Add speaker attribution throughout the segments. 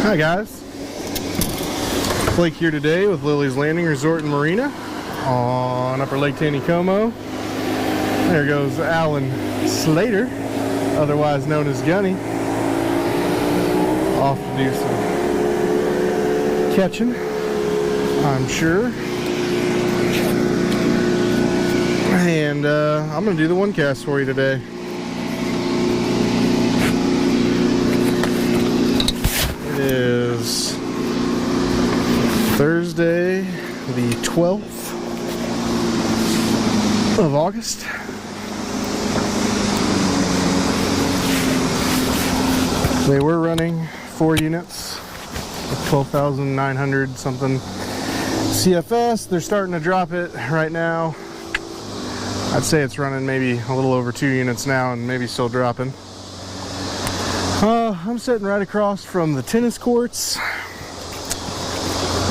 Speaker 1: Hi guys, Blake here today with Lilley's Landing Resort and Marina on Upper Lake Taneycomo. There goes Alan Slater, otherwise known as Gunny, off to do some catching, I'm sure. And I'm going to do the one cast for you today. It is Thursday, the 12th of August. They were running 4 units with 12,900 something CFS. They're starting to drop it right now. I'd say it's running maybe a little over 2 units now and maybe still dropping. I'm sitting right across from the tennis courts,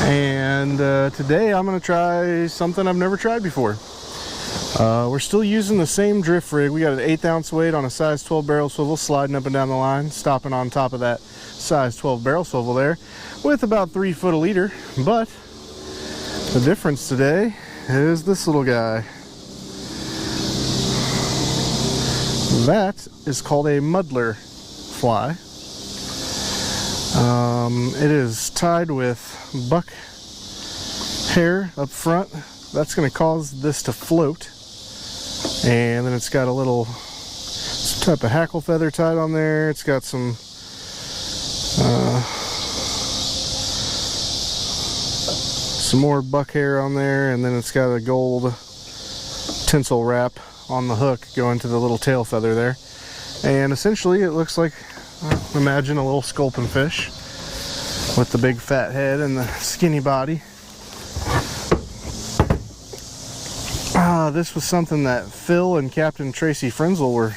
Speaker 1: and today I'm going to try something I've never tried before. We're still using the same drift rig. We got an 1/8 ounce weight on a size 12 barrel swivel, sliding up and down the line, stopping on top of that size 12 barrel swivel there with about 3 foot a leader. But the difference today is this little guy. That is called a muddler fly. It is tied with buck hair up front. That's going to cause this to float. And then it's got a little type of hackle feather tied on there. It's got some more buck hair on there, and then it's got a gold tinsel wrap on the hook going to the little tail feather there. And essentially it looks like, imagine a little sculpin fish with the big fat head and the skinny body. This was something that Phil and Captain Tracy Frenzel were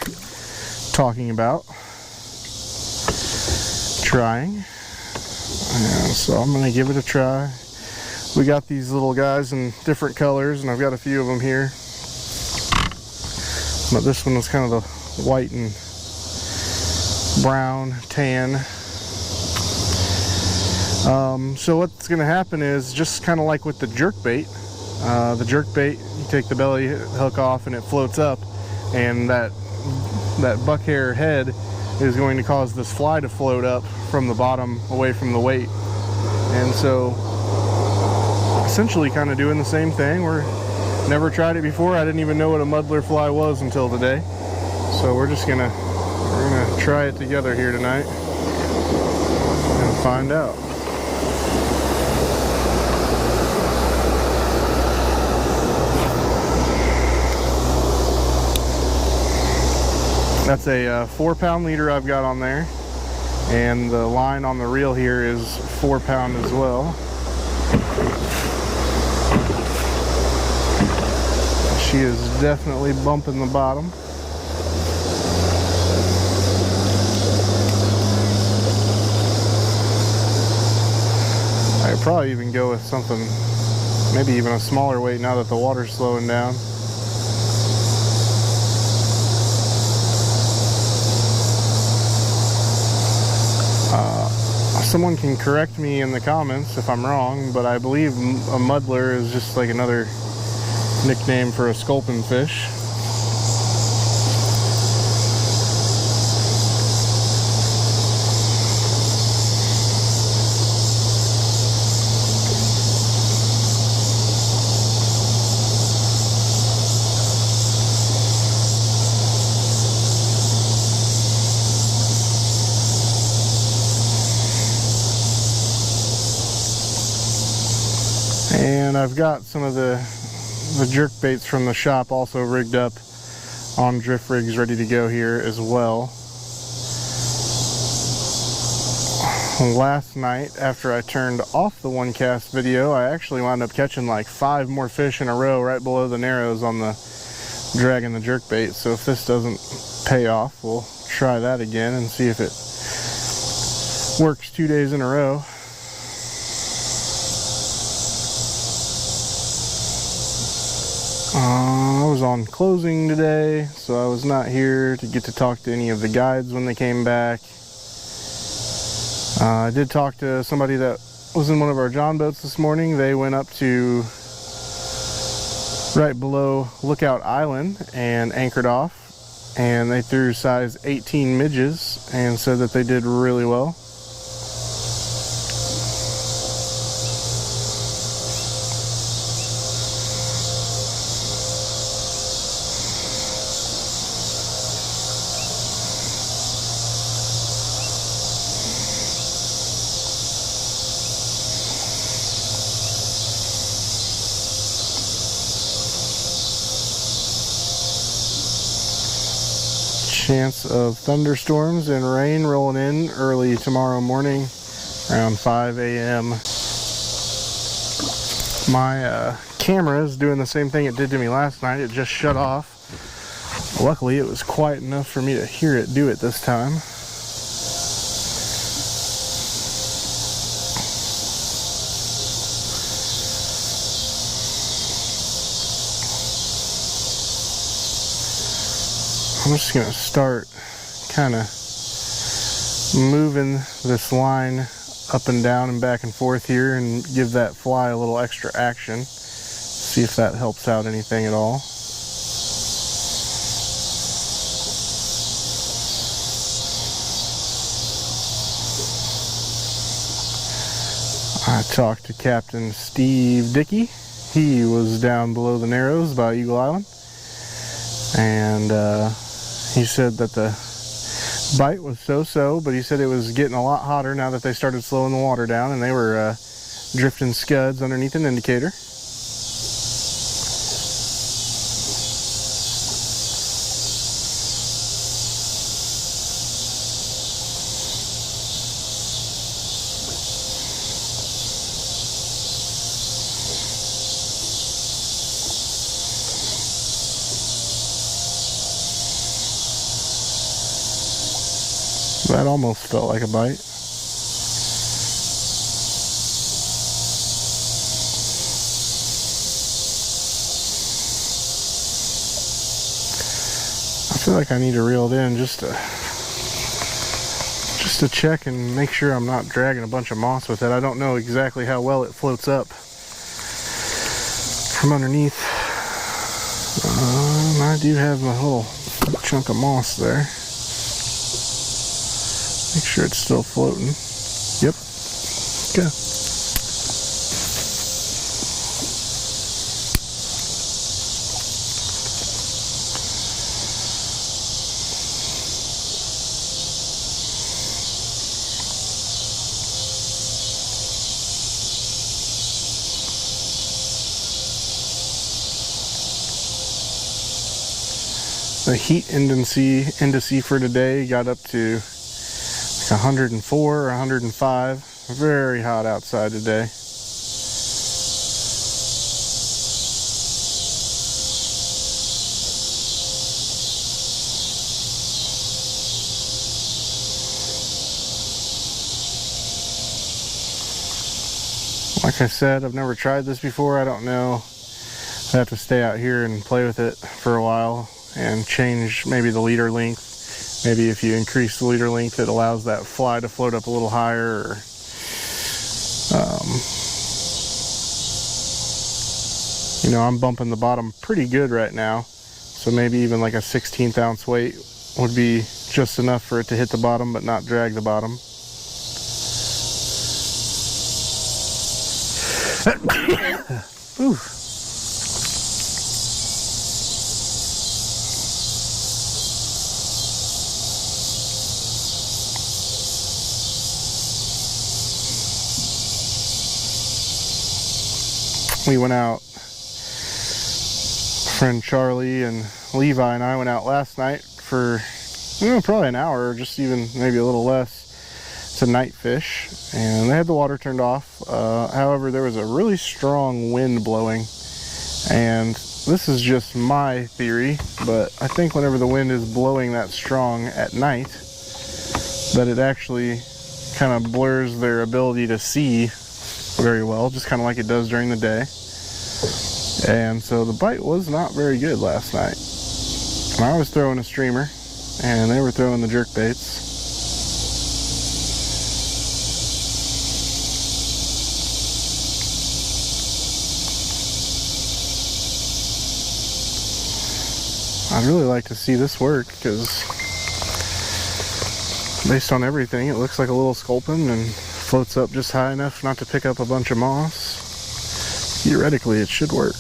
Speaker 1: talking about trying. So I'm going to give it a try. We got these little guys in different colors, and I've got a few of them here. But this one was kind of the white and brown tan. So what's going to happen is just kind of like with the jerkbait. The jerkbait, you take the belly hook off and it floats up, and that buck hair head is going to cause this fly to float up from the bottom away from the weight. And so essentially kind of doing the same thing. We're never tried it before. I didn't even know what a muddler fly was until today. So we're gonna try it together here tonight and find out. That's a 4-pound leader I've got on there, and the line on the reel here is 4-pound as well. She is definitely bumping the bottom. I'd probably even go with something, maybe even a smaller weight now that the water's slowing down. Someone can correct me in the comments if I'm wrong, but I believe a muddler is just like another nickname for a sculpin fish. And I've got some of the jerk baits from the shop also rigged up on drift rigs ready to go here as well. Last night after I turned off the one cast video, I actually wound up catching like 5 more fish in a row right below the narrows on the dragging the jerk bait. So if this doesn't pay off, we'll try that again and see if it works 2 days in a row. I was on closing today, so I was not here to get to talk to any of the guides when they came back. I did talk to somebody that was in one of our John boats this morning. They went up to right below Lookout Island and anchored off, and they threw size 18 midges and said that they did really well. Chance of thunderstorms and rain rolling in early tomorrow morning around 5 a.m. My camera is doing the same thing it did to me last night. It just shut off. Luckily, it was quiet enough for me to hear it do it this time. I'm just going to start kind of moving this line up and down and back and forth here and give that fly a little extra action. See if that helps out anything at all. I talked to Captain Steve Dickey. He was down below the Narrows by Eagle Island. And he said that the bite was so-so, but he said it was getting a lot hotter now that they started slowing the water down, and they were drifting scuds underneath an indicator. That almost felt like a bite. I feel like I need to reel it in just to check and make sure I'm not dragging a bunch of moss with it. I don't know exactly how well it floats up from underneath. I do have my little chunk of moss there. Make sure it's still floating. Yep. Okay. The heat indice for today got up to 104 or 105. Very hot outside today. Like I said, I've never tried this before. I don't know. I have to stay out here and play with it for a while and change maybe the leader length. Maybe if you increase the leader length, it allows that fly to float up a little higher. Or, you know, I'm bumping the bottom pretty good right now. So maybe even like a 16th ounce weight would be just enough for it to hit the bottom but not drag the bottom. Ooh. We went out, friend Charlie and Levi and I went out last night for, probably an hour, or just even maybe a little less, to night fish, and they had the water turned off. However, there was a really strong wind blowing, and this is just my theory, but I think whenever the wind is blowing that strong at night, that it actually kind of blurs their ability to see very well, just kind of like it does during the day. And so the bite was not very good last night. And I was throwing a streamer and they were throwing the jerk baits. I'd really like to see this work, because based on everything, it looks like a little sculpin and floats up just high enough not to pick up a bunch of moss. Theoretically, it should work.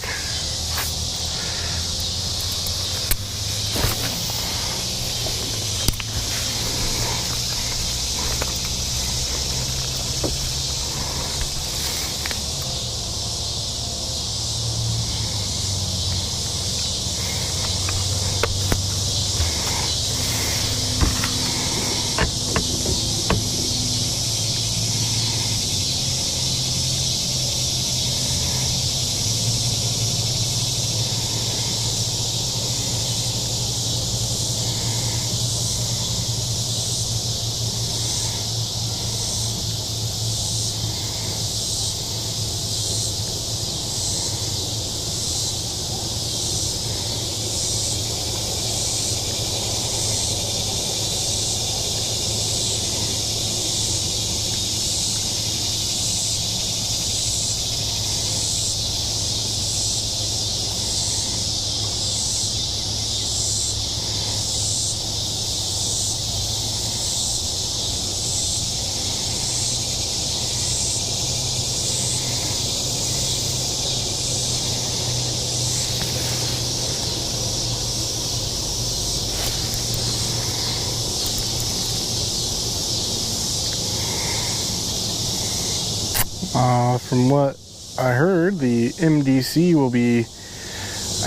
Speaker 1: From what I heard, the MDC will be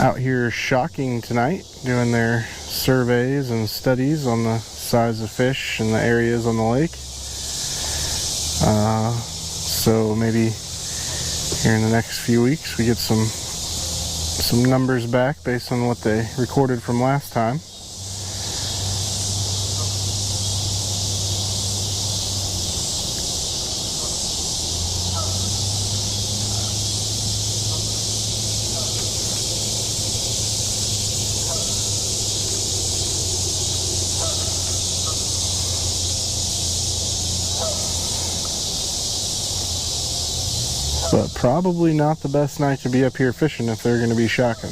Speaker 1: out here shocking tonight, doing their surveys and studies on the size of fish and the areas on the lake. So maybe here in the next few weeks we get some numbers back based on what they recorded from last time. But probably not the best night to be up here fishing if they're going to be shocking.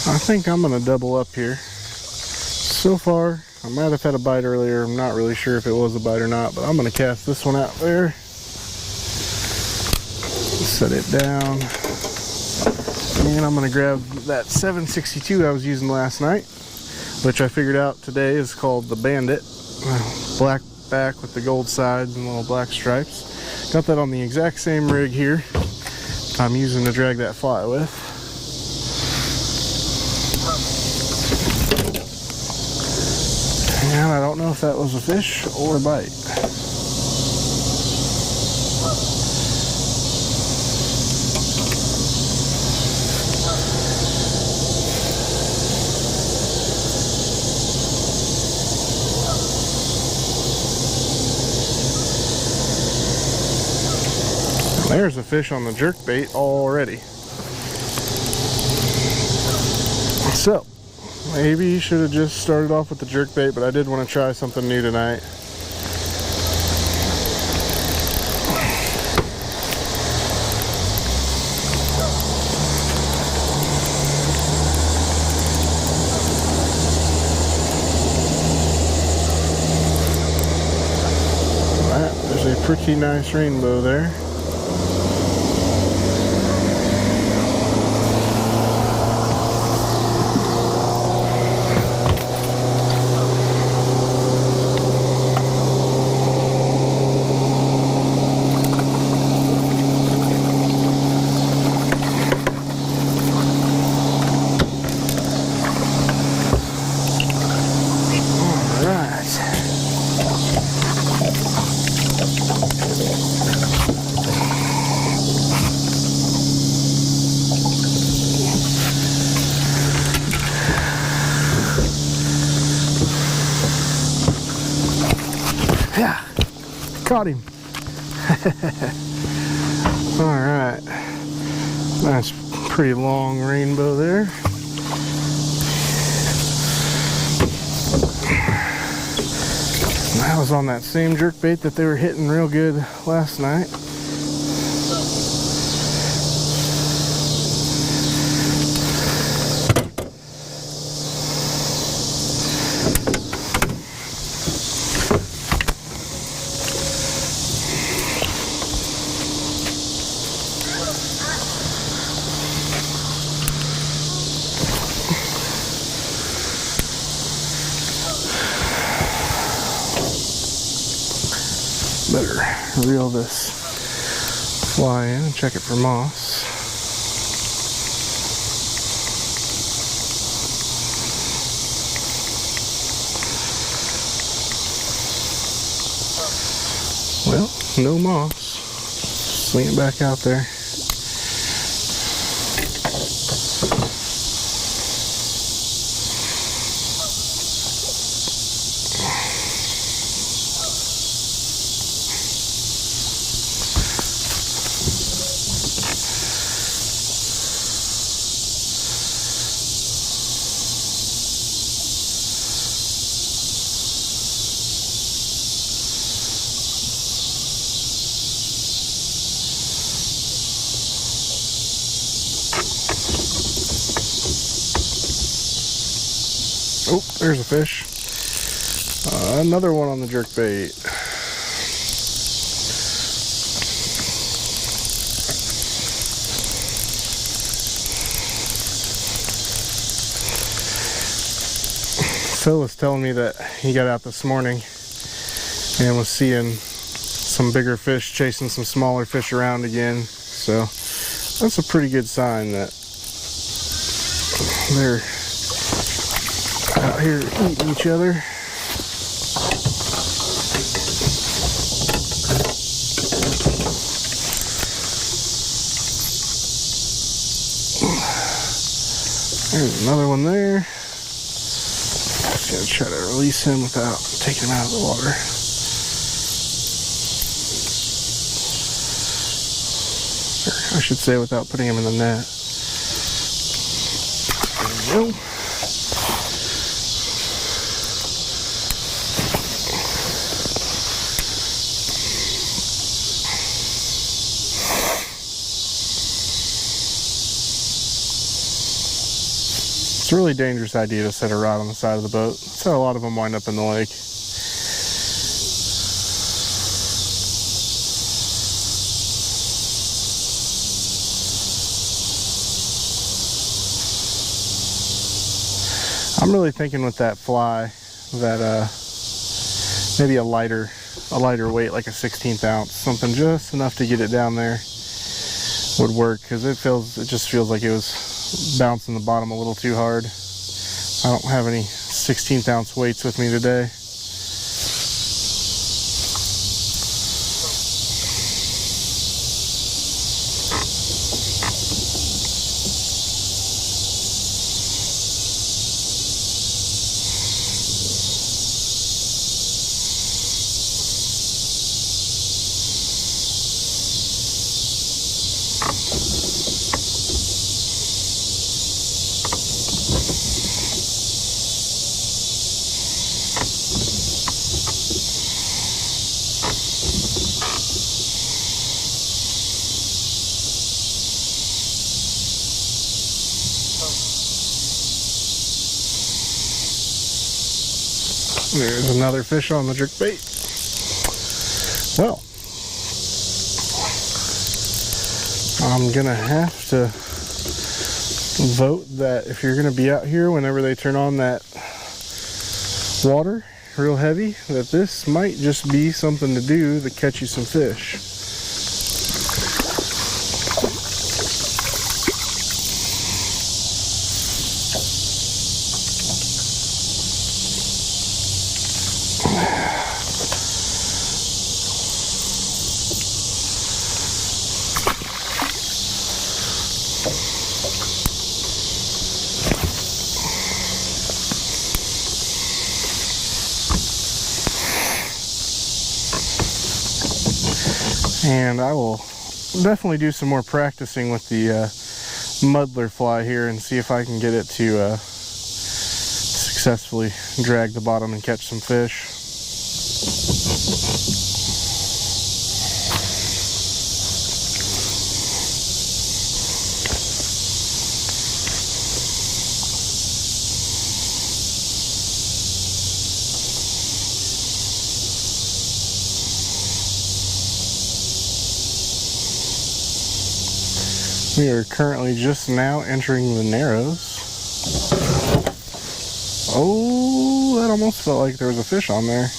Speaker 1: I think I'm going to double up here. So far, I might have had a bite earlier. I'm not really sure if it was a bite or not, but I'm going to cast this one out there. Set it down, and I'm going to grab that 762 I was using last night, which I figured out today is called the Bandit. Black back with the gold sides and little black stripes. Got that on the exact same rig here I'm using to drag that fly with. And I don't know if that was a fish or a bite. There's a fish on the jerkbait already. So, maybe you should have just started off with the jerkbait, but I did want to try something new tonight. There's a pretty nice rainbow there. Yeah, caught him. All right, nice, pretty long rainbow there. I was on that same jerkbait that they were hitting real good last night. Better reel this fly in and check it for moss. Well, no moss. Swing it back out there. Oh, there's a fish. Another one on the jerkbait. Phil was telling me that he got out this morning and was seeing some bigger fish chasing some smaller fish around again. So that's a pretty good sign that they're out here eating each other. There's another one there. Just gonna try to release him without taking him out of the water. Or I should say without putting him in the net. There we go. It's a really dangerous idea to set a rod on the side of the boat. That's how a lot of them wind up in the lake. I'm really thinking with that fly that maybe a lighter weight, like a 1/16 ounce, something just enough to get it down there would work, because it just feels like it was bouncing the bottom a little too hard. I don't have any 1/16 ounce weights with me today. There's another fish on the jerkbait. Well, I'm gonna have to vote that if you're gonna be out here whenever they turn on that water real heavy, that this might just be something to do to catch you some fish. And I will definitely do some more practicing with the muddler fly here and see if I can get it to successfully drag the bottom and catch some fish. We are currently just now entering the Narrows. Oh, that almost felt like there was a fish on there.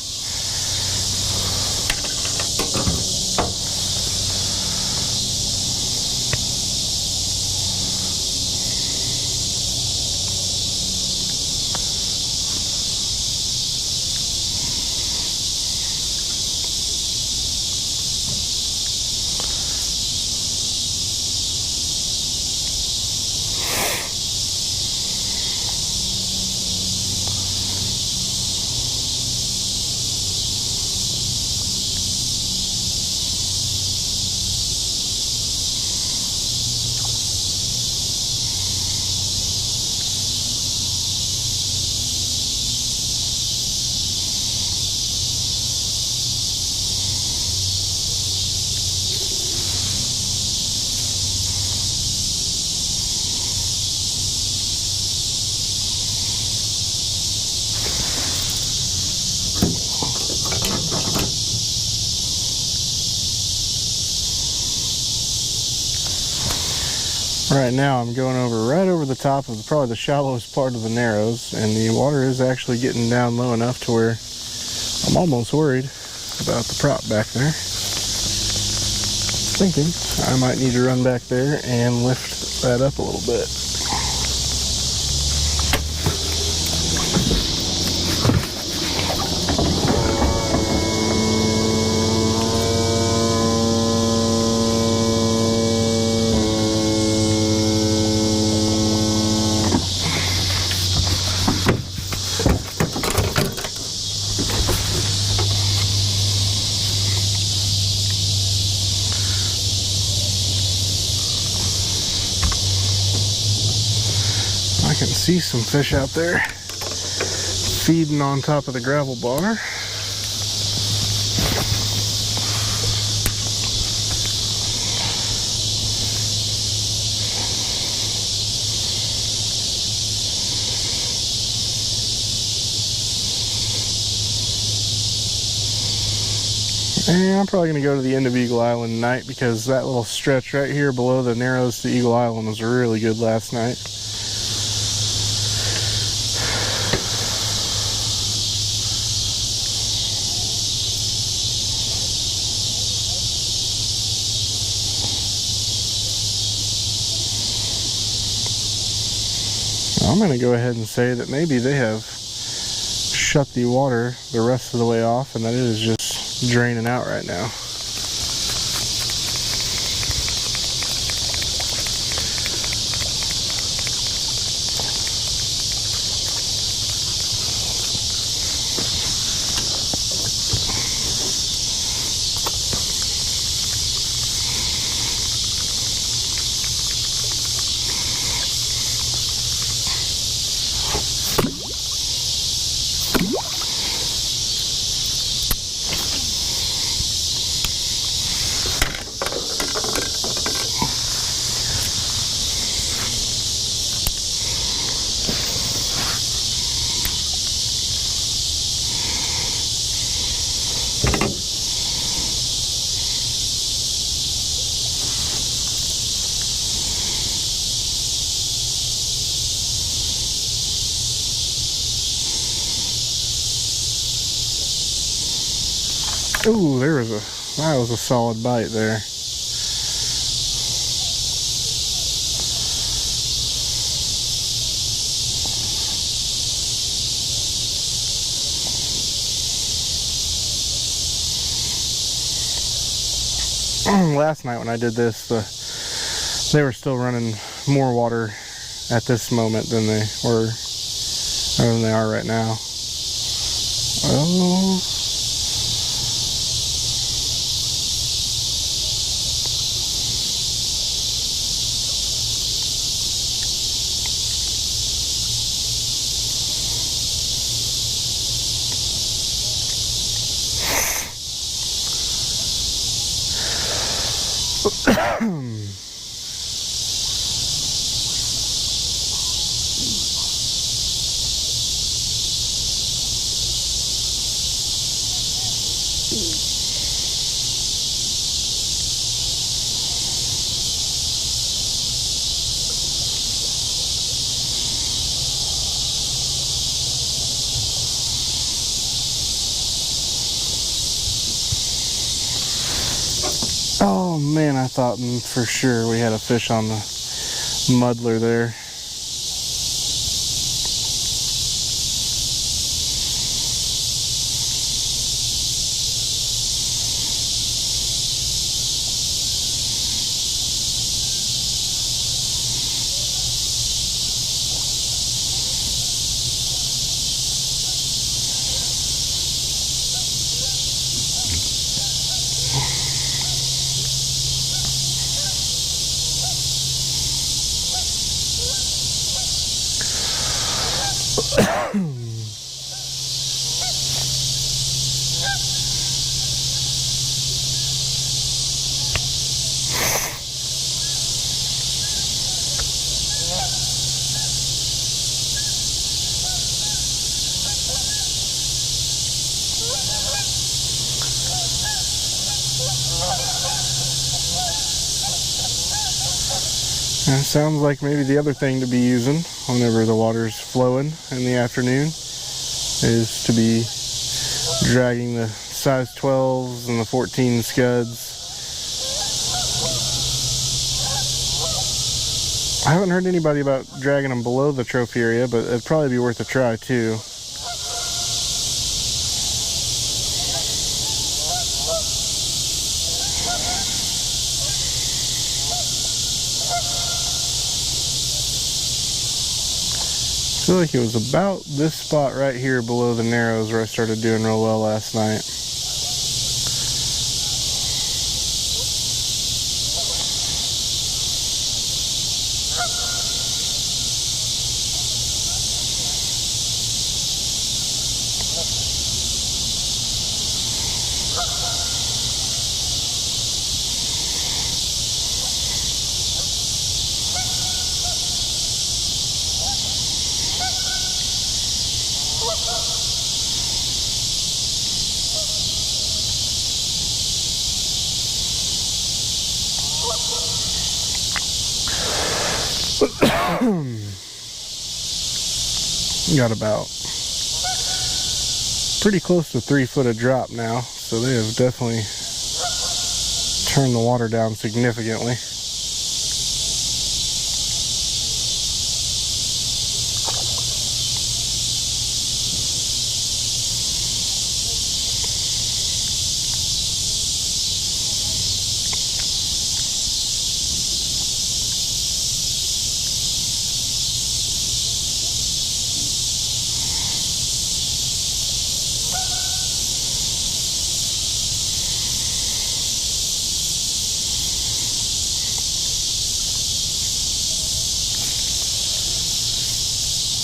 Speaker 1: Right now I'm going right over the top of probably the shallowest part of the Narrows, and the water is actually getting down low enough to where I'm almost worried about the prop back there. Thinking I might need to run back there and lift that up a little bit. I can see some fish out there feeding on top of the gravel bar. And I'm probably going to go to the end of Eagle Island tonight, because that little stretch right here below the Narrows to Eagle Island was really good last night. I'm going to go ahead and say that maybe they have shut the water the rest of the way off, and that it is just draining out right now. Ooh, that was a solid bite there. Last night when I did this, they were still running more water at this moment than they are right now. Oh. man, I thought for sure we had a fish on the muddler there. It sounds like maybe the other thing to be using whenever the water's flowing in the afternoon is to be dragging the size 12s and the 14 scuds. I haven't heard anybody about dragging them below the trophy area, but it'd probably be worth a try too. I feel like it was about this spot right here below the narrows where I started doing real well last night. Got about pretty close to 3 foot of drop now, so they have definitely turned the water down significantly.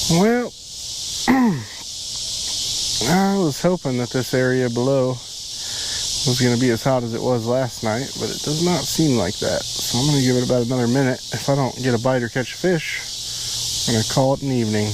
Speaker 1: Well, I was hoping that this area below was going to be as hot as it was last night, but it does not seem like that. So I'm going to give it about another minute. If I don't get a bite or catch a fish, I'm going to call it an evening.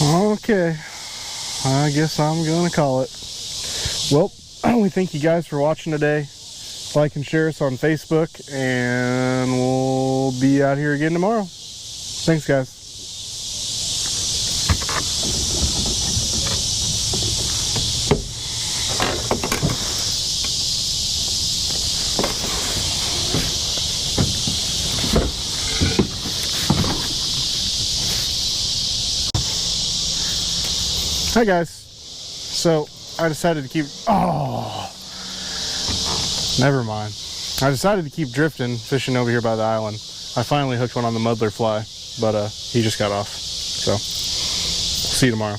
Speaker 1: Okay, I guess I'm gonna call it. Well, we thank you guys for watching today. Like and share us on Facebook, and we'll be out here again tomorrow. Thanks, guys. Hi guys, so I decided to keep, Never mind. I decided to keep drifting, fishing over here by the island. I finally hooked one on the muddler fly, but he just got off. So, see you tomorrow.